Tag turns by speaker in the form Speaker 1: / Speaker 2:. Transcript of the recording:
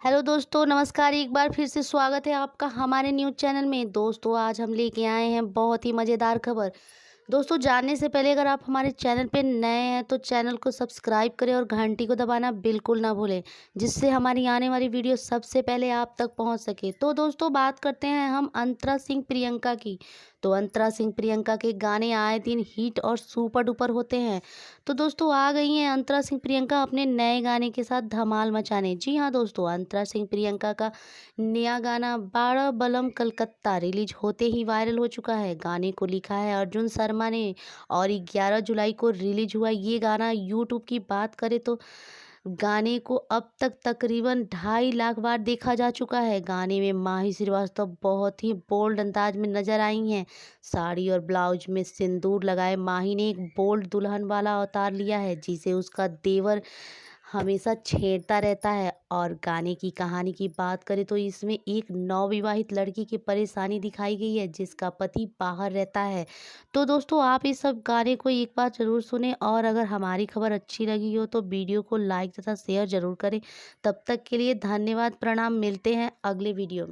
Speaker 1: Hello दोस्तों, नमस्कार। एक बार फिर से स्वागत है आपका हमारे न्यूज़ चैनल में। दोस्तों, आज हम लेके आए हैं बहुत ही मज़ेदार खबर। दोस्तों, जानने से पहले अगर आप हमारे चैनल पे नए हैं तो चैनल को सब्सक्राइब करें और घंटी को दबाना बिल्कुल ना भूलें, जिससे हमारी आने वाली वीडियो सबसे पहले आप तक पहुंच सके। तो दोस्तों, बात करते हैं हम अंतरा सिंह प्रियंका की। तो अंतरा सिंह प्रियंका के गाने आए दिन हिट और सुपर डुपर होते हैं। तो दोस्तों, आ गई हैं अंतरा सिंह प्रियंका अपने नए गाने के साथ धमाल मचाने। जी हाँ दोस्तों, अंतरा सिंह प्रियंका का नया गाना 12 बलम कलकत्ता रिलीज होते ही वायरल हो चुका है। गाने को लिखा है अर्जुन शर्मा ने और 11 जुलाई को रिलीज हुआ ये गाना। यूट्यूब की बात करें तो गाने को अब तक तकरीबन 2.5 लाख बार देखा जा चुका है। गाने में माही श्रीवास्तव बहुत ही बोल्ड अंदाज में नजर आई हैं। साड़ी और ब्लाउज में सिंदूर लगाए माही ने एक बोल्ड दुल्हन वाला अवतार लिया है, जिसे उसका देवर हमेशा छेड़ता रहता है। और गाने की कहानी की बात करें तो इसमें एक नवविवाहित लड़की की परेशानी दिखाई गई है, जिसका पति बाहर रहता है। तो दोस्तों, आप इस सब गाने को एक बार ज़रूर सुनें और अगर हमारी खबर अच्छी लगी हो तो वीडियो को लाइक तथा शेयर ज़रूर करें। तब तक के लिए धन्यवाद, प्रणाम। मिलते हैं अगले वीडियो में।